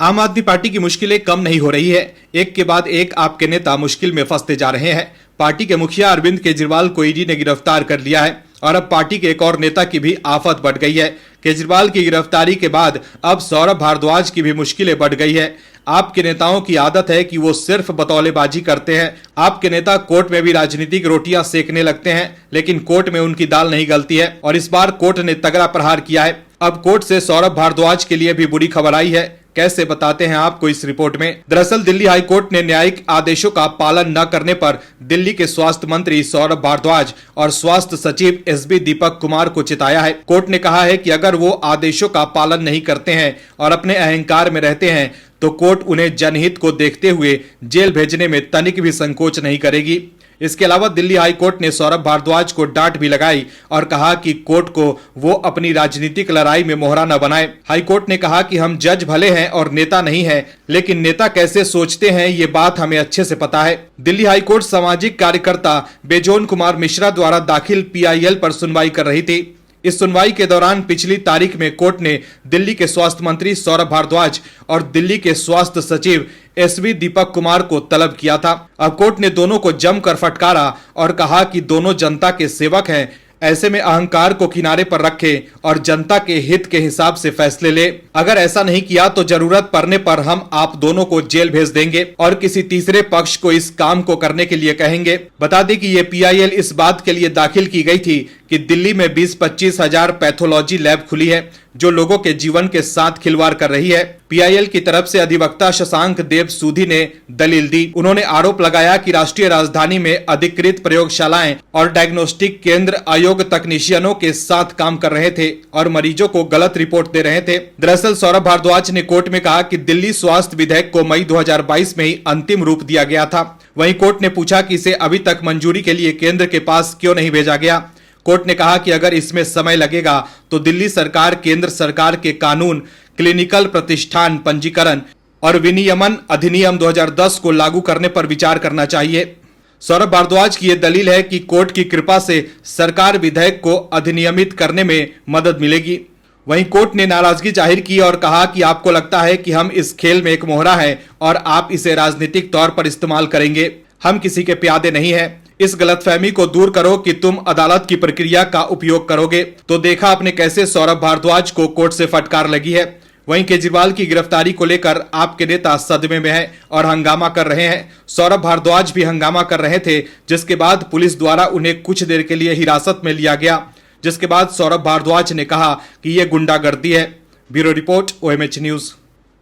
आम आदमी पार्टी की मुश्किलें कम नहीं हो रही है। एक के बाद एक आपके नेता मुश्किल में फंसते जा रहे हैं। पार्टी के मुखिया अरविंद केजरीवाल को ईडी ने गिरफ्तार कर लिया है और अब पार्टी के एक और नेता की भी आफत बढ़ गई है। केजरीवाल की गिरफ्तारी के बाद अब सौरभ भारद्वाज की भी मुश्किलें बढ़ गई है। आपके नेताओं की आदत है कि वो सिर्फ बतौलेबाजी करते हैं। आपके नेता कोर्ट में भी राजनीतिक रोटियां सेकने लगते हैं, लेकिन कोर्ट में उनकी दाल नहीं गलती है और इस बार कोर्ट ने तगड़ा प्रहार किया है। अब कोर्ट से सौरभ भारद्वाज के लिए भी बुरी खबर आई है। कैसे बताते हैं आपको इस रिपोर्ट में। दरअसल दिल्ली हाई कोर्ट ने न्यायिक आदेशों का पालन न करने पर दिल्ली के स्वास्थ्य मंत्री सौरभ भारद्वाज और स्वास्थ्य सचिव एसबी दीपक कुमार को चिताया है। कोर्ट ने कहा है कि अगर वो आदेशों का पालन नहीं करते हैं और अपने अहंकार में रहते हैं तो कोर्ट उन्हें जनहित को देखते हुए जेल भेजने में तनिक भी संकोच नहीं करेगी। इसके अलावा दिल्ली हाई कोर्ट ने सौरभ भारद्वाज को डांट भी लगाई और कहा कि कोर्ट को वो अपनी राजनीतिक लड़ाई में मोहरा न बनाए। हाई कोर्ट ने कहा कि हम जज भले हैं और नेता नहीं हैं, लेकिन नेता कैसे सोचते हैं ये बात हमें अच्छे से पता है। दिल्ली हाई कोर्ट सामाजिक कार्यकर्ता बेजोन कुमार मिश्रा द्वारा दाखिल पीआईएल पर सुनवाई कर रही थी। इस सुनवाई के दौरान पिछली तारीख में कोर्ट ने दिल्ली के स्वास्थ्य मंत्री सौरभ भारद्वाज और दिल्ली के स्वास्थ्य सचिव एसबी दीपक कुमार को तलब किया था। अब कोर्ट ने दोनों को जमकर फटकारा और कहा कि दोनों जनता के सेवक हैं, ऐसे में अहंकार को किनारे पर रखे और जनता के हित के हिसाब से फैसले ले। अगर ऐसा नहीं किया तो जरूरत पड़ने पर हम आप दोनों को जेल भेज देंगे और किसी तीसरे पक्ष को इस काम को करने के लिए कहेंगे। बता दें कि ये पीआईएल इस बात के लिए दाखिल की गई थी कि दिल्ली में 20-25 हजार पैथोलॉजी लैब खुली है जो लोगों के जीवन के साथ खिलवाड़ कर रही है। पीआईएल की तरफ से अधिवक्ता शशांक देव सूधी ने दलील दी। उन्होंने आरोप लगाया कि राष्ट्रीय राजधानी में अधिकृत प्रयोगशालाएं और डायग्नोस्टिक केंद्र अयोग्य तकनीशियनों के साथ काम कर रहे थे और मरीजों को गलत रिपोर्ट दे रहे थे। दरअसल सौरभ भारद्वाज ने कोर्ट में कहा कि दिल्ली स्वास्थ्य विधेयक को मई 2022 में ही अंतिम रूप दिया गया था। वहीं कोर्ट ने पूछा कि इसे अभी तक मंजूरी के लिए केंद्र के पास क्यों नहीं भेजा गया। कोर्ट ने कहा कि अगर इसमें समय लगेगा तो दिल्ली सरकार केंद्र सरकार के कानून क्लिनिकल प्रतिष्ठान पंजीकरण और विनियमन अधिनियम 2010 को लागू करने पर विचार करना चाहिए। सौरभ भारद्वाज की यह दलील है कि कोर्ट की कृपा से सरकार विधेयक को अधिनियमित करने में मदद मिलेगी। वहीं कोर्ट ने नाराजगी जाहिर की और कहा कि आपको लगता है कि हम इस खेल में एक मोहरा है और आप इसे राजनीतिक तौर पर इस्तेमाल करेंगे। हम किसी के प्यादे नहीं है। इस गलतफहमी को दूर करो कि तुम अदालत की प्रक्रिया का उपयोग करोगे। तो देखा आपने कैसे सौरभ भारद्वाज को कोर्ट से फटकार लगी है। वहीं केजरीवाल की गिरफ्तारी को लेकर आपके नेता सदमे में हैं और हंगामा कर रहे हैं। सौरभ भारद्वाज भी हंगामा कर रहे थे, जिसके बाद पुलिस द्वारा उन्हें कुछ देर के लिए हिरासत में लिया गया, जिसके बाद सौरभ भारद्वाज ने कहा कि यह गुंडागर्दी है। Bureau report OMH news.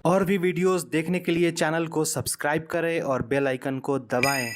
और भी वीडियोस देखने के लिए चैनल को सब्सक्राइब करें और बेल आइकन को दबाएं।